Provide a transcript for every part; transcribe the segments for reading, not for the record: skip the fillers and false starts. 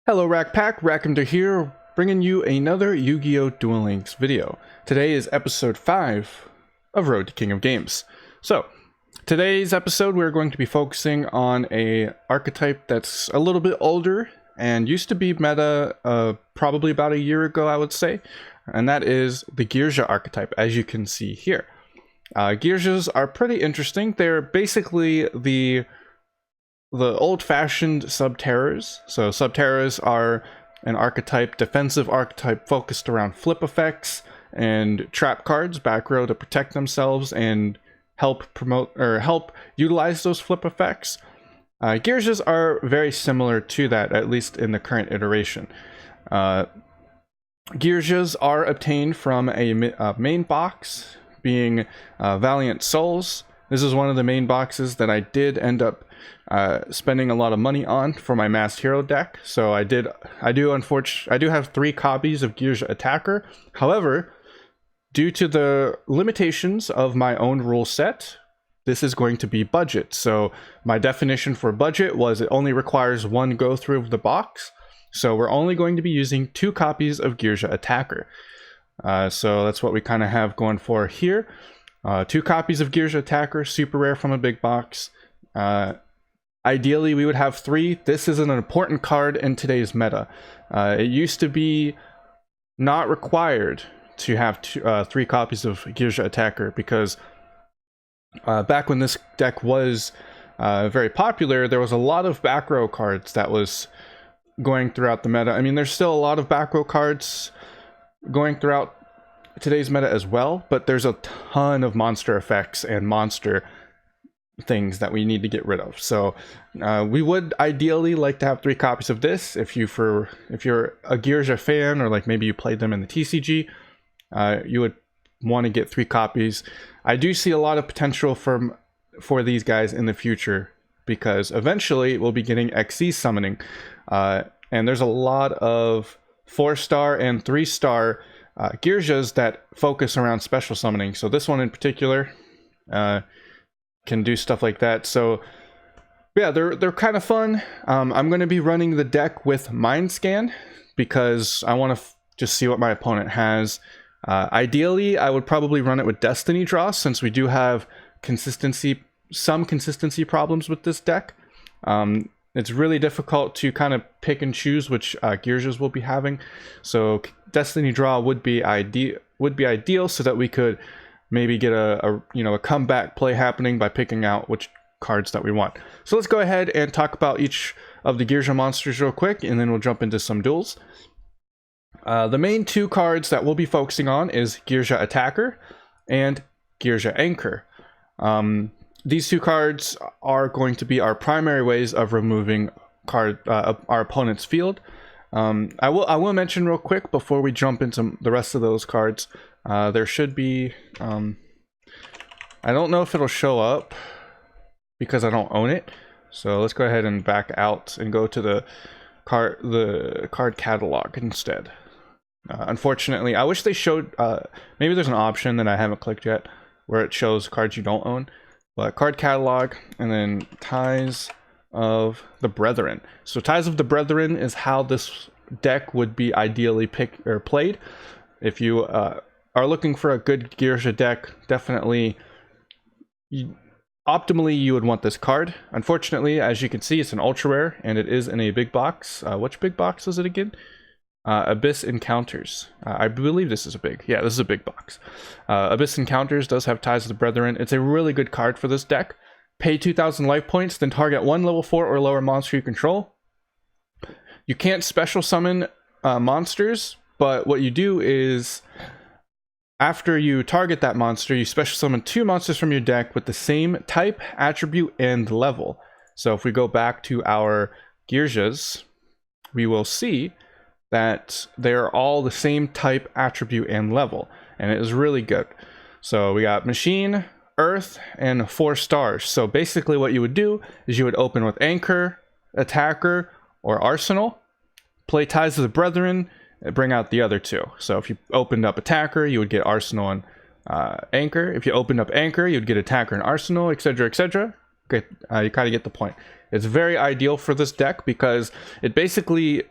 Hello Rackpack, Rackhunter here, bringing you another Yu-Gi-Oh! Duel Links video. Today is episode 5 of Road to King of Games. So, today's episode we're going to be focusing on a archetype that's a little bit older and used to be meta probably about a year ago, I would say, and that is the Geargia archetype, as you can see here. Geargias are pretty interesting. They're basically the old-fashioned sub-terrors. So sub-terrors are an archetype, defensive archetype focused around flip effects and trap cards back row to protect themselves and help promote or help utilize those flip effects. Geargias are very similar to that, at least in the current iteration. Geargias are obtained from a main box, being Valiant Souls. This is one of the main boxes that I did end up spending a lot of money on for my Masked Hero deck. So I do have 3 copies of Geargia Attacker. However, due to the limitations of my own rule set, this is going to be budget. So my definition for budget was it only requires 1 go through of the box. So we're only going to be using 2 copies of Geargia Attacker. So that's what we kind of have going for here. 2 copies of Geargia Attacker, super rare from a big box. Ideally, we would have 3. This is an important card in today's meta. It used to be not required to have 3 copies of Geargia Attacker because back when this deck was very popular, there was a lot of back row cards that was going throughout the meta. I mean, there's still a lot of back row cards going throughout today's meta as well, but there's a ton of monster effects and monster things that we need to get rid of. So we would ideally like to have 3 copies of this. If you're a Geargia fan, or like maybe you played them in the TCG, you would want to get 3 copies. I do see a lot of potential for these guys in the future, because eventually we'll be getting XC summoning, and there's a lot of 4-star and 3-star Geargias that focus around special summoning. So this one in particular can do stuff like that. So yeah, they're kind of fun. I'm going to be running the deck with Mind Scan because I want to just see what my opponent has. Ideally, I would probably run it with Destiny Draw, since we do have some consistency problems with this deck. It's really difficult to kind of pick and choose which Geargias we'll be having. So Destiny Draw would be ideal so that we could maybe get a comeback play happening by picking out which cards that we want. So let's go ahead and talk about each of the Geargia monsters real quick, and then we'll jump into some duels. The main 2 cards that we'll be focusing on is Geargia Attacker and Geargia Anchor. These 2 cards are going to be our primary ways of removing our opponent's field. I will mention real quick before we jump into the rest of those cards. There should be, I don't know if it'll show up because I don't own it. So let's go ahead and back out and go to the card catalog instead. Unfortunately, I wish they showed, maybe there's an option that I haven't clicked yet where it shows cards you don't own. But card catalog, and then Ties of the Brethren. So Ties of the Brethren is how this deck would be ideally picked or played. If you are looking for a good Geargia deck, definitely, optimally you would want this card. Unfortunately, as you can see, it's an ultra rare, and it is in a big box. Which big box is it again? Abyss Encounters. I believe this is this is a big box. Abyss Encounters does have Ties of the Brethren. It's a really good card for this deck. Pay 2,000 life points, then target 1 level 4 or lower monster you control. You can't special summon monsters, but what you do is, after you target that monster, you special summon 2 monsters from your deck with the same type, attribute, and level. So if we go back to our Geargias, we will see that they're all the same type, attribute, and level, and it is really good. So we got Machine, Earth, and 4 stars. So basically what you would do is you would open with Anchor, Attacker, or Arsenal, play Ties of the Brethren, and bring out the other 2. So if you opened up Attacker, you would get Arsenal and Anchor. If you opened up Anchor, you'd get Attacker and Arsenal, etc., etc. Okay, you kind of get the point. It's very ideal for this deck because it basically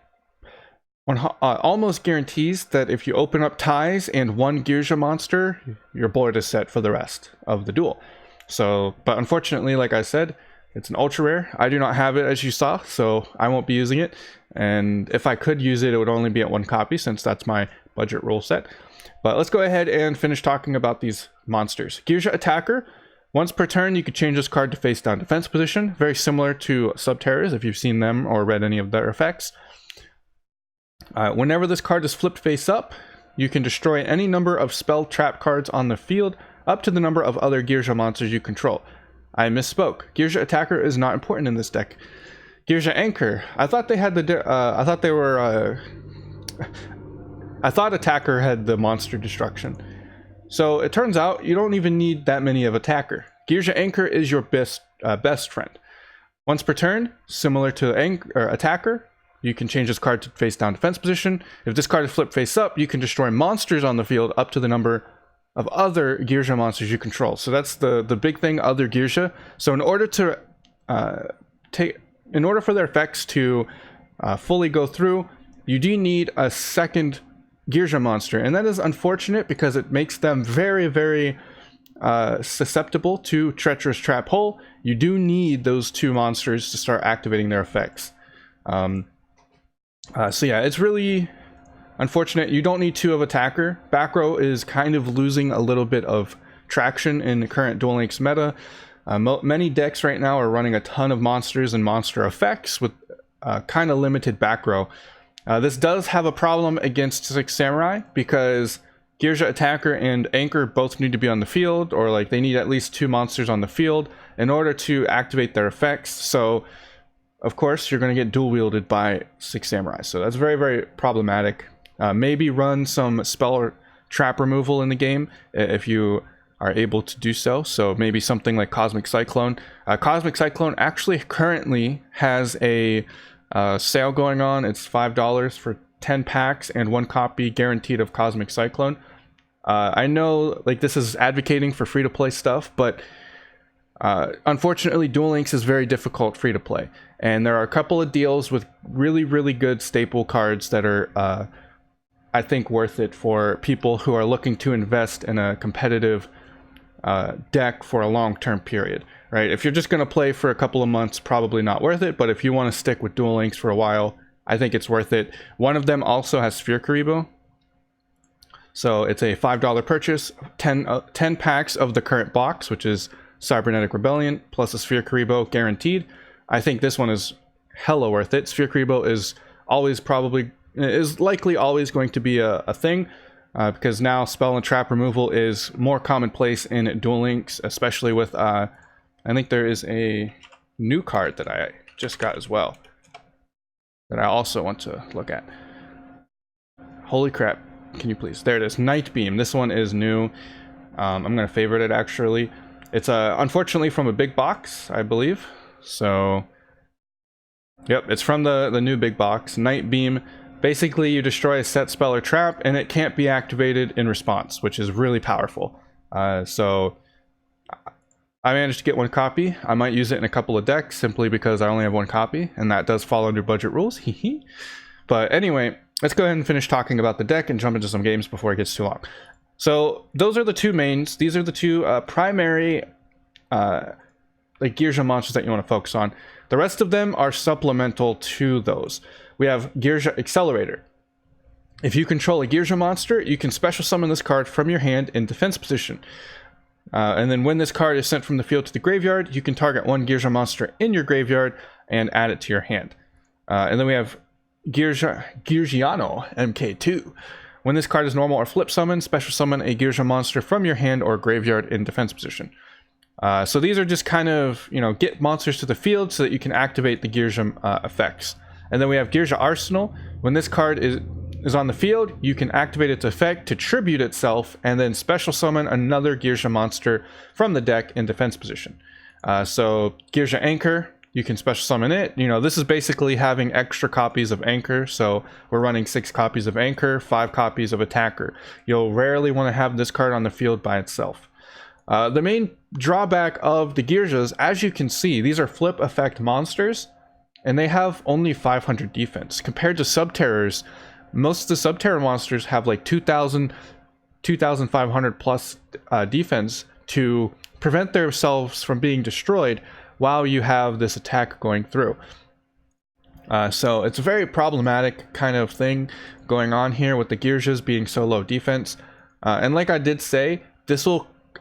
almost guarantees that if you open up ties and one Geargia monster, your board is set for the rest of the duel. So, but unfortunately, like I said, it's an ultra rare. I do not have it, as you saw, so I won't be using it. And if I could use it, it would only be at 1 copy, since that's my budget rule set. But let's go ahead and finish talking about these monsters. Geargia Attacker. Once per turn, you could change this card to face down defense position. Very similar to Subterrors, if you've seen them or read any of their effects. Whenever this card is flipped face up, you can destroy any number of spell trap cards on the field, up to the number of other Geargia monsters you control. I misspoke. Geargia Attacker is not important in this deck. Geargia Anchor. I thought they had the. I thought Attacker had the monster destruction. So it turns out you don't even need that many of Attacker. Geargia Anchor is your best friend. Once per turn, similar to Attacker, you can change this card to face down defense position. If this card is flipped face up, you can destroy monsters on the field up to the number of other Geargia monsters you control. So that's the big thing, other Geargia. So in order to in order for their effects to fully go through, you do need a second Geargia monster, and that is unfortunate because it makes them very, very susceptible to Treacherous Trap Hole. You do need those 2 monsters to start activating their effects. So yeah, it's really unfortunate. You don't need 2 of Attacker. Back row is kind of losing a little bit of traction in the current Duel Links meta. Many decks right now are running a ton of monsters and monster effects with kind of limited back row. This does have a problem against 6 Samurai because Geargia Attacker and Anchor both need to be on the field, or like they need at least 2 monsters on the field in order to activate their effects. So of course you're going to get dual wielded by 6 Samurai. So that's very, very problematic. Maybe run some spell or trap removal in the game if you are able to do so. So maybe something like Cosmic Cyclone. Cosmic Cyclone actually currently has a sale going on. It's $5 for 10 packs and 1 copy guaranteed of Cosmic Cyclone. I know like this is advocating for free-to-play stuff, but unfortunately Duel Links is very difficult free to play, and there are a couple of deals with really, really good staple cards that are I think worth it for people who are looking to invest in a competitive deck for a long-term period, right? If you're just going to play for a couple of months, probably not worth it, but if you want to stick with Duel Links for a while, I think it's worth it. One of them also has Sphere Karibo, so it's a $5 purchase, 10 packs of the current box, which is Cybernetic Rebellion plus a Sphere Karibo guaranteed. I think this one is hella worth it. Sphere Karibo is likely always going to be a thing, because now spell and trap removal is more commonplace in Duel Links, especially with I think there is a new card that I just got as well that I also want to look at. Holy crap, can you please? There it is, Night Beam. This one is new. I'm gonna favorite it actually. It's unfortunately from a big box, I believe. So yep, it's from the new big box. Night Beam. Basically, you destroy a set spell or trap, and it can't be activated in response, which is really powerful. So I managed to get 1 copy. I might use it in a couple of decks simply because I only have 1 copy, and that does fall under budget rules. But anyway, let's go ahead and finish talking about the deck and jump into some games before it gets too long. So those are the 2 mains. These are the 2 primary like Geargia monsters that you want to focus on. The rest of them are supplemental to those. We have Geargia Accelerator. If you control a Geargia monster, you can special summon this card from your hand in defense position. And then when this card is sent from the field to the graveyard, you can target 1 Geargia monster in your graveyard and add it to your hand. And then we have Geargiano MK2. When this card is normal or flip summon, special summon a Geargia monster from your hand or graveyard in defense position. So these are just kind of, get monsters to the field so that you can activate the Geargia effects. And then we have Geargia Arsenal. When this card is on the field, you can activate its effect to tribute itself and then special summon another Geargia monster from the deck in defense position. So Geargia Anchor, you can special summon it. This is basically having extra copies of Anchor. So we're running 6 copies of Anchor, 5 copies of Attacker. You'll rarely want to have this card on the field by itself. The main drawback of the Geargias, as you can see, these are flip effect monsters, and they have only 500 defense. Compared to Subterrors, most of the Subterror monsters have like 2,000, 2,500 plus defense to prevent themselves from being destroyed while you have this attack going through. So it's a very problematic kind of thing going on here with the Geargias being so low defense. And like I did say,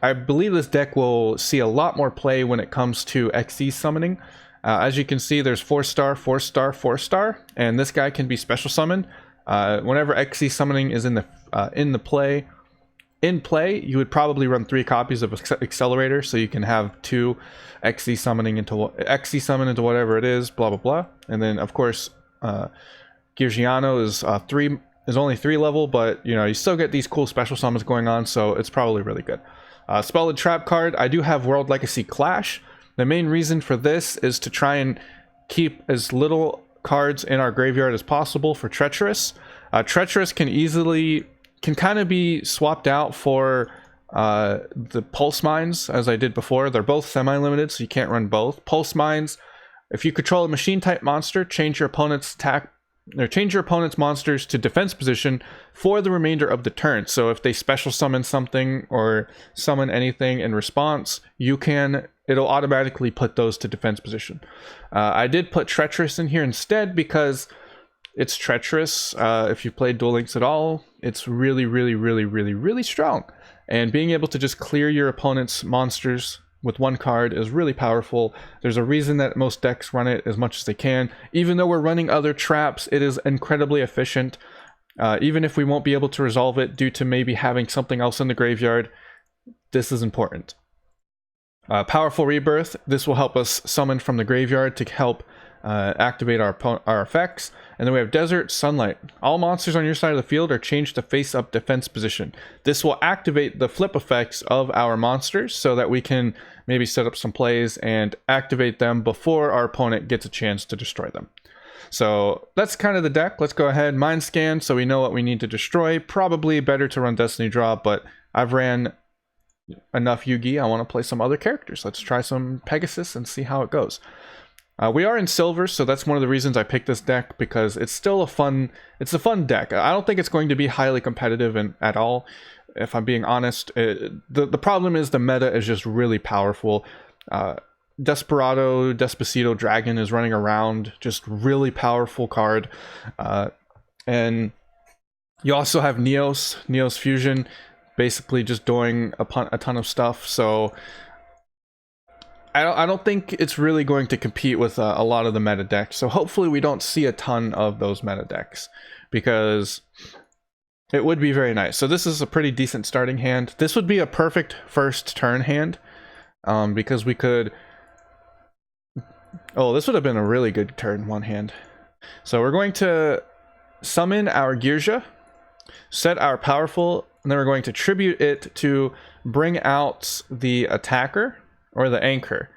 I believe this deck will see a lot more play when it comes to XE summoning. As you can see, there's 4-star, 4-star, 4-star, and this guy can be special summoned. Whenever XE summoning is in play, you would probably run 3 copies of Accelerator, so you can have 2 XE summoning XE summon into whatever it is, blah blah blah. And then of course, Geargiano is only 3 level, but you know, you still get these cool special summons going on, so it's probably really good. Spell and trap card, I do have World Legacy Clash. The main reason for this is to try and keep as little cards in our graveyard as possible for Treacherous. Treacherous can kind of be swapped out for the Pulse Mines, as I did before. They're both semi-limited, so you can't run both. Pulse Mines, if you control a machine type monster, change your opponent's monsters to defense position for the remainder of the turn. So if they special summon something or summon anything in response, it'll automatically put those to defense position. I did put Treacherous in here instead because it's Treacherous. If you played Duel Links at all, it's really, really, really, really, really strong. And being able to just clear your opponent's monsters with 1 card is really powerful. There's a reason that most decks run it as much as they can. Even though we're running other traps, it is incredibly efficient. Even if we won't be able to resolve it due to maybe having something else in the graveyard, this is important. Powerful Rebirth, this will help us summon from the graveyard to help activate our effects. And then we have Desert Sunlight. All monsters on your side of the field are changed to face-up defense position. This will activate the flip effects of our monsters so that we can maybe set up some plays and activate them before our opponent gets a chance to destroy them. So that's kind of the deck. Let's go ahead, mind scan, so we know what we need to destroy. Probably better to run Destiny Draw, but I've ran enough Yugi. I want to play some other characters. Let's try some Pegasus and see how it goes. We are in silver, so that's one of the reasons I picked this deck, because it's still a fun deck. I don't think it's going to be highly competitive at all, if I'm being honest. The problem is the meta is just really powerful. Despacito Dragon is running around, just really powerful card. And you also have Neos Fusion, basically just doing a ton of stuff, so I don't think it's really going to compete with a lot of the meta decks. So hopefully we don't see a ton of those meta decks, because it would be very nice. So this is a pretty decent starting hand. This would be a perfect first turn hand, because we could... Oh, this would have been a really good turn 1 hand. So we're going to summon our Geargia, set our powerful, and then we're going to tribute it to bring out the attacker. Or the anchor.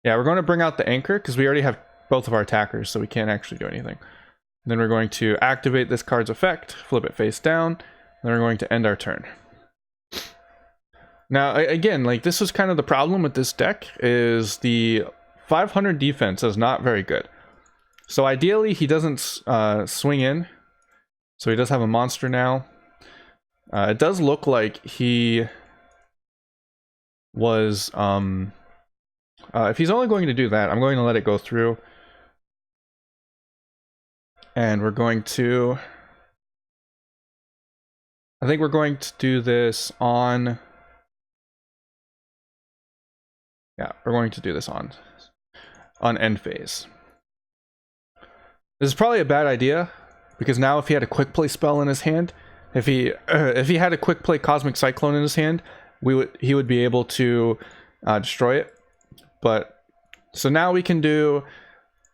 Yeah, we're going to bring out the anchor because we already have both of our attackers, so we can't actually do anything. Then we're going to activate this card's effect, flip it face down, then we're going to end our turn. Now, again, like, this was kind of the problem with this deck, is the 500 defense is not very good. So ideally, he doesn't swing in. So he does have a monster now. It does look like he was if he's only going to do that, I'm going to let it go through, and we're going to, I think we're going to do this on, yeah, we're going to do this on end phase. This is probably a bad idea, because now if he had a quick play spell in his hand, if he had a quick play Cosmic Cyclone in his hand, he would be able to destroy it. But so now we can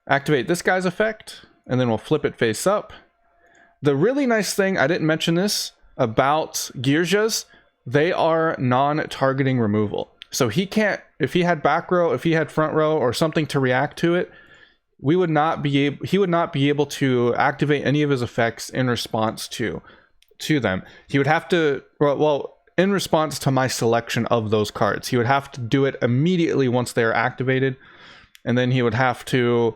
activate this guy's effect, and then we'll flip it face up. The really nice thing, I didn't mention this about Geargias, they are non-targeting removal. So he can't, if he had back row, if he had front row or something to react to it, he would not be able to activate any of his effects in response to them. He would have to, well, in response to my selection of those cards. He would have to do it immediately once they're activated, and then he would have to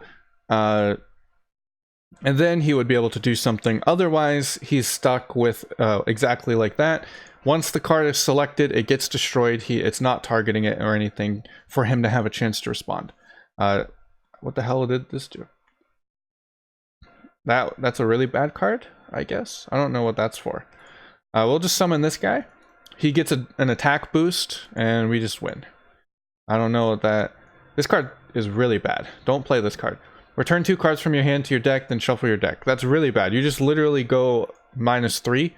and then he would be able to do something. Otherwise, he's stuck with exactly like that. Once the card is selected, it gets destroyed. It's not targeting it or anything for him to have a chance to respond. What the hell did this do? That's a really bad card, I guess. I don't know what that's for. We'll just summon this guy. He gets an attack boost, and we just win. I don't know what that... This card is really bad. Don't play this card. Return 2 cards from your hand to your deck, then shuffle your deck. That's really bad. You just literally go -3.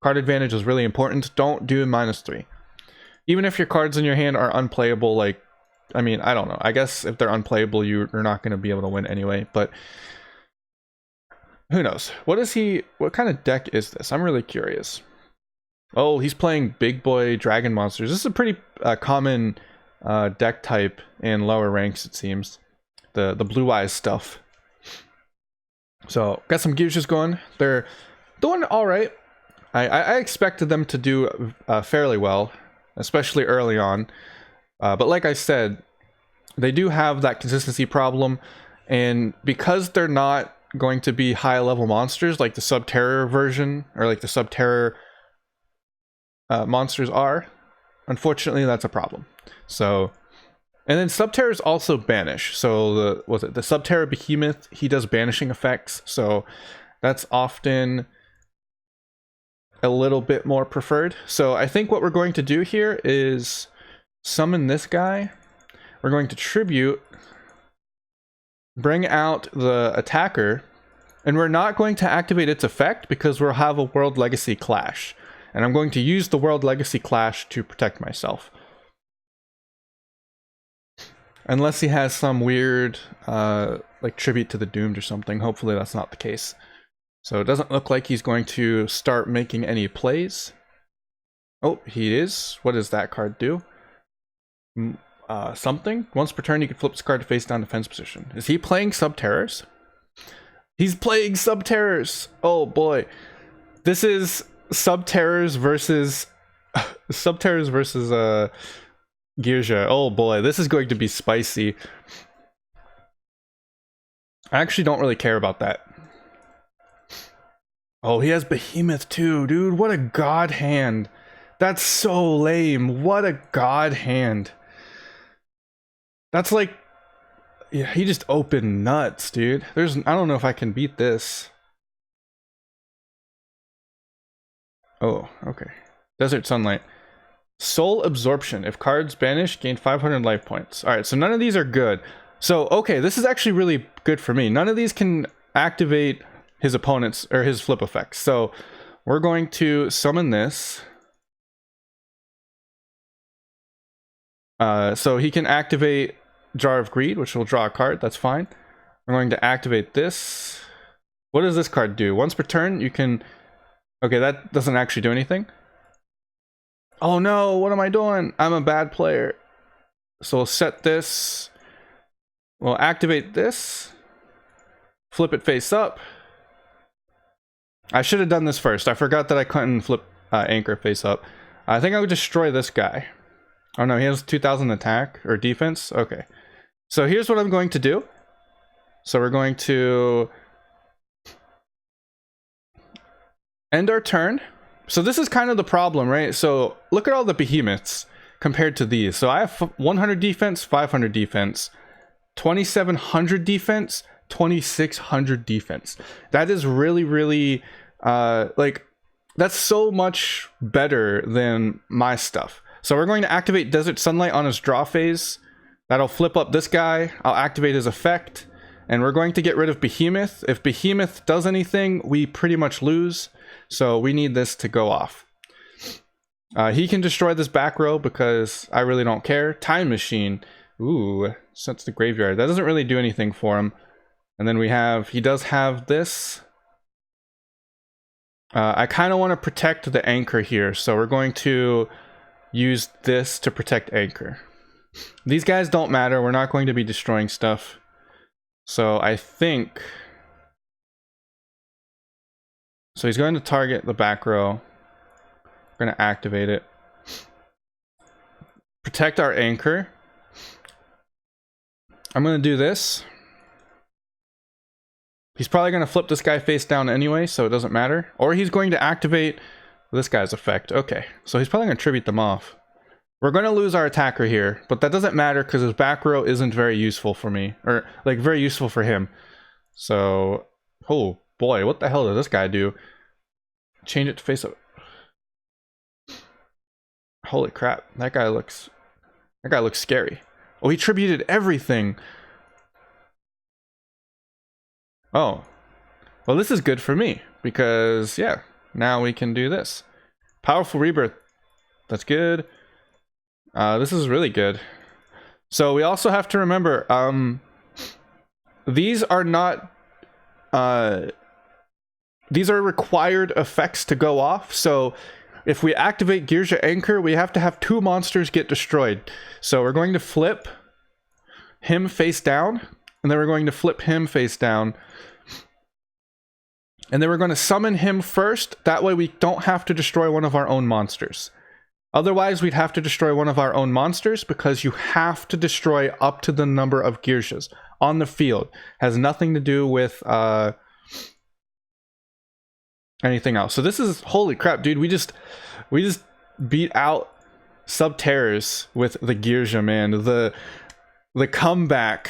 Card advantage is really important. Don't do -3. Even if your cards in your hand are unplayable, like... I mean, I don't know. I guess if they're unplayable, you're not going to be able to win anyway, but... Who knows? What kind of deck is this? I'm really curious. Oh, he's playing big boy dragon monsters. This is a pretty common deck type in lower ranks, it seems. The blue eyes stuff. So, got some Geargias going. They're doing alright. I expected them to do fairly well, especially early on. But like I said, they do have that consistency problem, and because they're not going to be high level monsters like the Subterror version, or like the Subterror monsters are, unfortunately that's a problem. So, and then Subterrors also banish. So the Subterror Behemoth, he does banishing effects, so that's often a little bit more preferred. So I think what we're going to do here is summon this guy. We're going to tribute, bring out the attacker, and we're not going to activate its effect because we'll have a World Legacy Clash. And I'm going to use the World Legacy Clash to protect myself. Unless he has some weird, like, tribute to the Doomed or something. Hopefully that's not the case. So it doesn't look like he's going to start making any plays. Oh, he is. What does that card do? Something. Once per turn, you can flip this card to face down defense position. Is he playing Subterrors? He's playing Subterrors! Oh boy. This is Subterrors versus... Subterrors versus, Geargias. Oh boy, this is going to be spicy. I actually don't really care about that. Oh, he has Behemoth too, dude. What a god hand. That's so lame. What a god hand. That's like... Yeah, he just opened nuts, dude. I don't know if I can beat this. Oh, okay. Desert Sunlight. Soul Absorption. If cards banish, gain 500 life points. Alright, so none of these are good. So, okay, this is actually really good for me. None of these can activate his opponent's, or his flip effects. So, we're going to summon this. So he can activate Jar of Greed, which will draw a card. That's fine. We're going to activate this. What does this card do? Once per turn, you can... Okay, that doesn't actually do anything. Oh no, what am I doing? I'm a bad player. So we'll set this. We'll activate this. Flip it face up. I should have done this first. I forgot that I couldn't flip Anchor face up. I think I would destroy this guy. Oh no, he has 2000 attack or defense. Okay. So here's what I'm going to do. So we're going to end our turn. So this is kind of the problem, right? So look at all the behemoths compared to these. So I have 100 defense, 500 defense, 2700 defense, 2600 defense. That is really, really, like, that's so much better than my stuff. So we're going to activate Desert Sunlight on his draw phase. That'll flip up this guy. I'll activate his effect. And we're going to get rid of Behemoth. If Behemoth does anything, we pretty much lose. So we need this to go off. He can destroy this back row because I really don't care. Time Machine. Ooh, sets the graveyard. That doesn't really do anything for him. And then he does have this. I kind of want to protect the Anchor here. So we're going to use this to protect Anchor. These guys don't matter. We're not going to be destroying stuff. So I think... So he's going to target the back row. We're going to activate it. Protect our Anchor. I'm going to do this. He's probably going to flip this guy face down anyway, so it doesn't matter. Or he's going to activate this guy's effect. Okay, so he's probably going to tribute them off. We're going to lose our attacker here, but that doesn't matter because his back row isn't very useful for me. Or, like, very useful for him. So, oh boy, what the hell does this guy do? Change it to face up. Holy crap, that guy looks scary. Oh, he tributed everything. Oh, well, this is good for me because, yeah, now we can do this. Powerful Rebirth. That's good. This is really good. So we also have to remember, these are not, these are required effects to go off. So if we activate Geargia Anchor, we have to have 2 monsters get destroyed. So we're going to flip him face down, and then we're going to flip him face down. And then we're going to summon him first. That way we don't have to destroy one of our own monsters. Otherwise, we'd have to destroy one of our own monsters because you have to destroy up to the number of Geargias on the field. Has nothing to do with anything else. So this is, holy crap, dude. We just beat out Sub-Terrors with the Geargia, man. The comeback.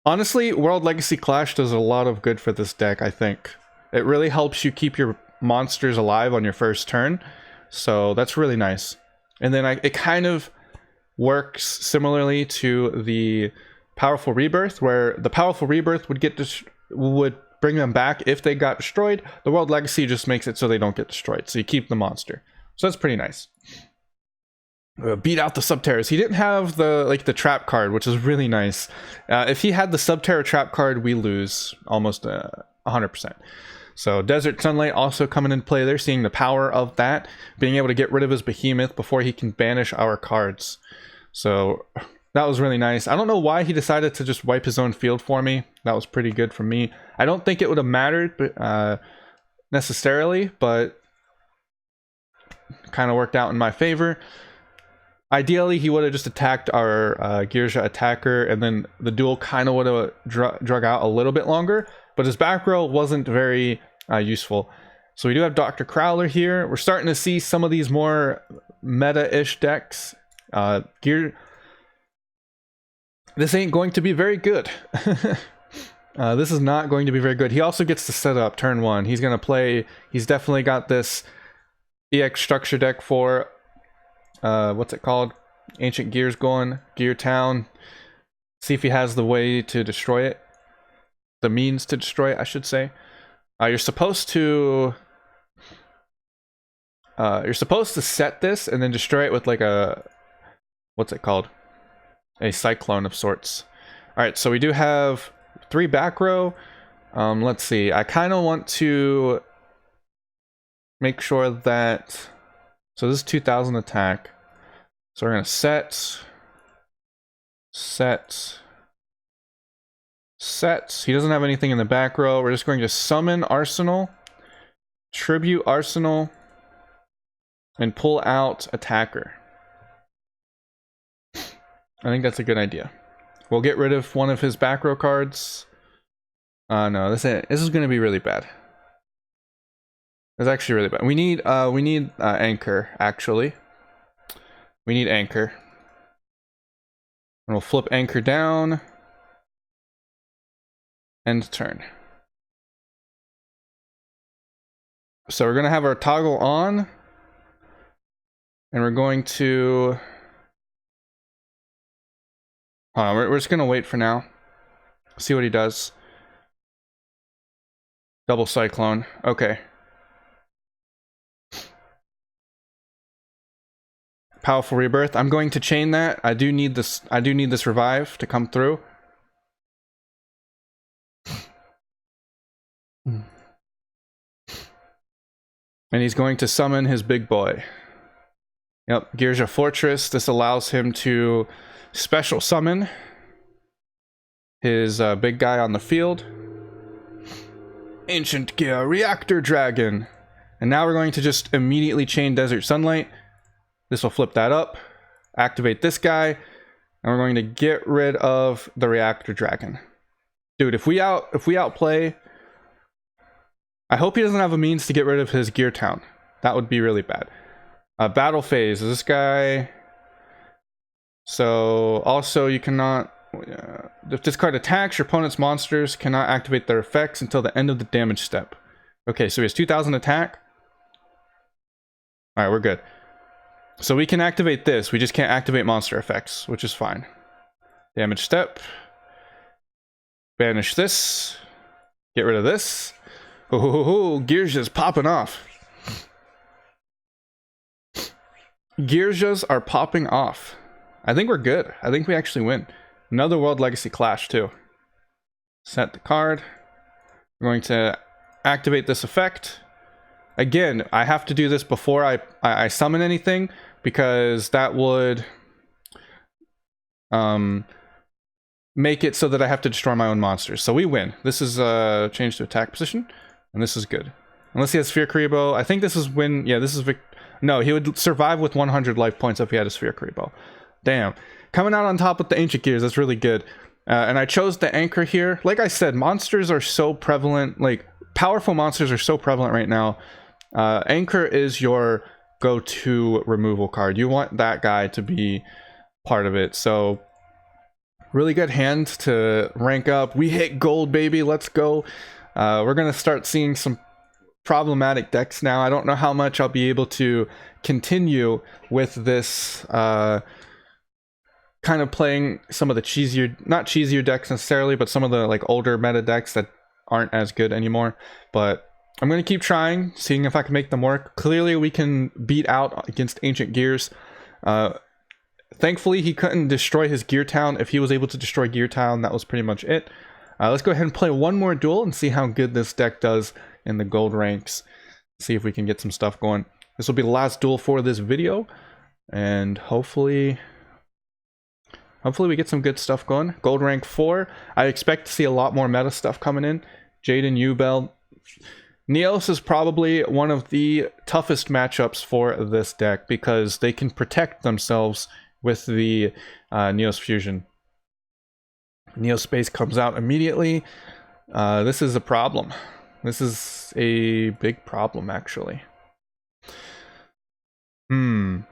Honestly, World Legacy Clash does a lot of good for this deck, I think. It really helps you keep your monsters alive on your first turn. So that's really nice. And then it kind of works similarly to the Powerful Rebirth, where the Powerful Rebirth would bring them back if they got destroyed. The World Legacy just makes it so they don't get destroyed. So you keep the monster. So that's pretty nice. Beat out the Sub-Terrors. He didn't have the trap card, which is really nice. If he had the Sub-Terror trap card, we lose almost 100%. So Desert Sunlight also coming into play there, seeing the power of that, being able to get rid of his behemoth before he can banish our cards. So that was really nice. I don't know why he decided to just wipe his own field for me. That was pretty good for me. I don't think it would have mattered necessarily, but kind of worked out in my favor. Ideally, he would have just attacked our Geargia attacker, and then the duel kind of would have drug out a little bit longer, but his back row wasn't very useful. So we do have Dr. Crowler here. We're starting to see some of these more meta-ish decks. This ain't going to be very good. This is not going to be very good. He also gets to set up turn 1. He's going to play... He's definitely got this EX structure deck for... what's it called? Ancient Gears going. Gear Town. See if he has the way to destroy it. The means to destroy it, I should say. You're supposed to set this and then destroy it with like a... What's it called? A cyclone of sorts. Alright, so we do have 3 back row. Let's see. I kind of want to make sure that... So this is 2000 attack. So we're going to set. He doesn't have anything in the back row. We're just going to summon Arsenal, tribute Arsenal, and pull out attacker. I think that's a good idea. We'll get rid of one of his back row cards. No, this is going to be really bad. It's actually really bad. We need anchor, actually. We need anchor. And we'll flip anchor down. End turn. So we're going to have our toggle on. And we're going to... Hold on, we're just going to wait for now. See what he does. Double cyclone. Okay. Powerful Rebirth. I'm going to chain that. I do need this revive to come through. And he's going to summon his big boy. Yep, Geargia Fortress. This allows him to special summon his big guy on the field. Ancient Gear Reactor Dragon. And now we're going to just immediately chain Desert Sunlight. This will flip that up. Activate this guy. And we're going to get rid of the Reactor Dragon. Dude, if we outplay, I hope he doesn't have a means to get rid of his Gear Town. That would be really bad. Battle phase is this guy. So also you cannot. If this card attacks, your opponent's monsters cannot activate their effects until the end of the damage step. Okay, so he has 2,000 attack. All right, we're good. So we can activate this. We just can't activate monster effects, which is fine. Damage step. Banish this. Get rid of this. Oh, Geargias popping off. Geargias are popping off. I think we're good. I think we actually win. Another World Legacy Clash, too. Set the card. We're going to activate this effect. Again, I have to do this before I summon anything, because that would make it so that I have to destroy my own monsters. So we win. This is change to attack position, and this is good. Unless he has Sphere Kuriboh. I think this is win. Yeah, this is no, he would survive with 100 life points if he had a Sphere Kuriboh. Damn. Coming out on top with the Ancient Gears, that's really good. And I chose the Anchor here. Like I said, monsters are so prevalent. Like, powerful monsters are so prevalent right now. Anchor is your go-to removal card. You want that guy to be part of it. So, really good hand to rank up. We hit gold, baby. Let's go. We're going to start seeing some problematic decks now. I don't know how much I'll be able to continue with this kind of playing some of the cheesier, not cheesier decks necessarily, but some of the like older meta decks that aren't as good anymore. But I'm going to keep trying, seeing if I can make them work. Clearly we can beat out against Ancient Gears. Thankfully he couldn't destroy his Gear Town. If he was able to destroy Gear Town, that was pretty much it. Let's go ahead and play one more duel and see how good this deck does in the gold ranks. See if we can get some stuff going. This will be the last duel for this video, and hopefully we get some good stuff going. Gold rank 4. I expect to see a lot more meta stuff coming in. Jaden, Yubel. Neos is probably one of the toughest matchups for this deck because they can protect themselves with the Neos Fusion. Neos Space comes out immediately. This is a problem. This is a big problem, actually. I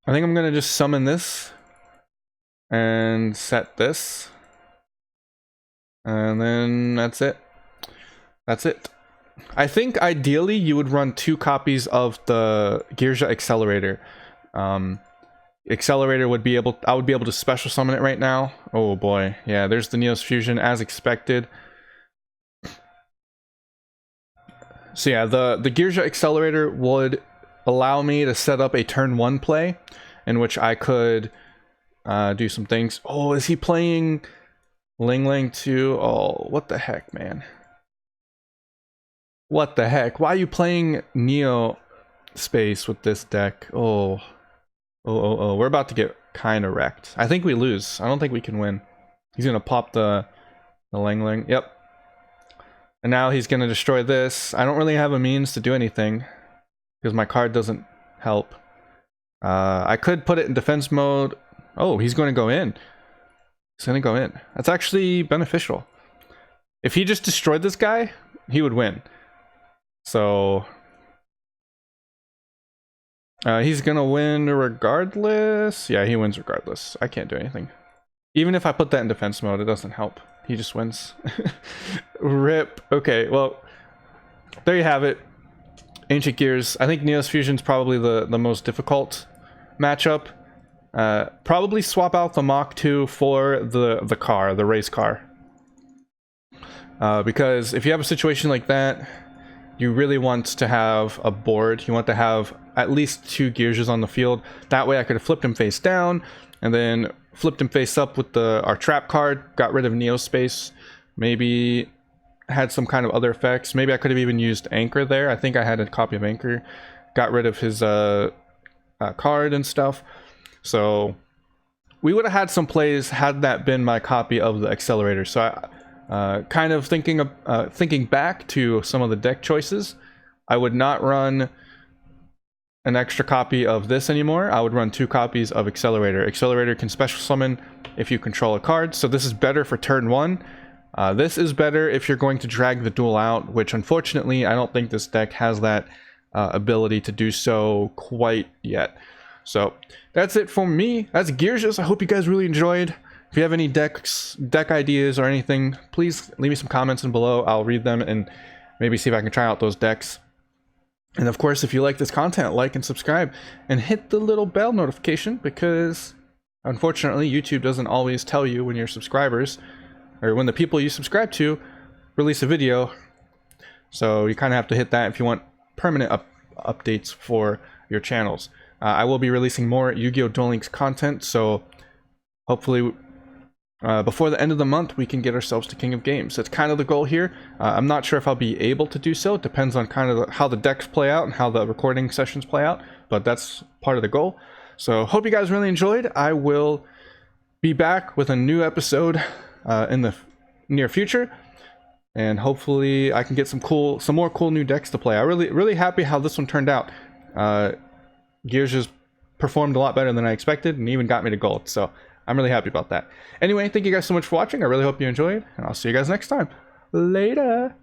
think I'm gonna just summon this and set this, and then that's it. That's it. I think ideally you would run 2 copies of the Geargia Accelerator. Accelerator would be able, I would be able to special summon it right now. Oh boy, yeah, there's the Neos Fusion as expected. So yeah, the Geargia Accelerator would allow me to set up a turn 1 play in which I could do some things. Oh, is he playing Ling Ling too? Oh, what the heck, man. What the heck? Why are you playing Neo Space with this deck? Oh, we're about to get kind of wrecked. I think we lose. I don't think we can win. He's going to pop the Ling Ling. Yep. And now he's going to destroy this. I don't really have a means to do anything because my card doesn't help. I could put it in defense mode. Oh, he's going to go in. He's going to go in. That's actually beneficial. If he just destroyed this guy, he would win. So he's going to win regardless. Yeah, he wins regardless. I can't do anything. Even if I put that in defense mode, it doesn't help. He just wins. RIP. Okay, well, there you have it. Ancient Gears. I think Neos Fusion's probably the most difficult matchup. Probably swap out the Mach 2 for the race car. Because if you have a situation like that, you really want to have a board. You want to have at least 2 Geargias on the field. That way I could have flipped him face down, and then flipped him face up with our trap card, got rid of Neo Space, maybe had some kind of other effects. Maybe I could have even used Anchor there. I think I had a copy of Anchor. Got rid of his card and stuff. So we would have had some plays had that been my copy of the Accelerator. So I kind of thinking back to some of the deck choices, I would not run an extra copy of this anymore, I would run 2 copies of Accelerator. Accelerator can special summon if you control a card, so this is better for turn 1. This is better if you're going to drag the duel out, which unfortunately I don't think this deck has that ability to do so quite yet. So that's it for me. That's Geargias. I hope you guys really enjoyed. If you have any deck ideas or anything, please leave me some comments in below. I'll read them and maybe see if I can try out those decks. And of course, if you like this content, like and subscribe and hit the little bell notification, because unfortunately YouTube doesn't always tell you when your subscribers, or when the people you subscribe to, release a video. So you kind of have to hit that if you want permanent updates for your channels. I will be releasing more Yu-Gi-Oh! Duel Links content, so hopefully before the end of the month we can get ourselves to King of Games. That's kind of the goal here. I'm not sure if I'll be able to do so. It depends on kind of how the decks play out and how the recording sessions play out, but that's part of the goal. So hope you guys really enjoyed. I will be back with a new episode in the near future, and hopefully I can get some more cool new decks to play. I'm really happy how this one turned out. Gears just performed a lot better than I expected and even got me to gold, so I'm really happy about that. Anyway, thank you guys so much for watching. I really hope you enjoyed, and I'll see you guys next time. Later!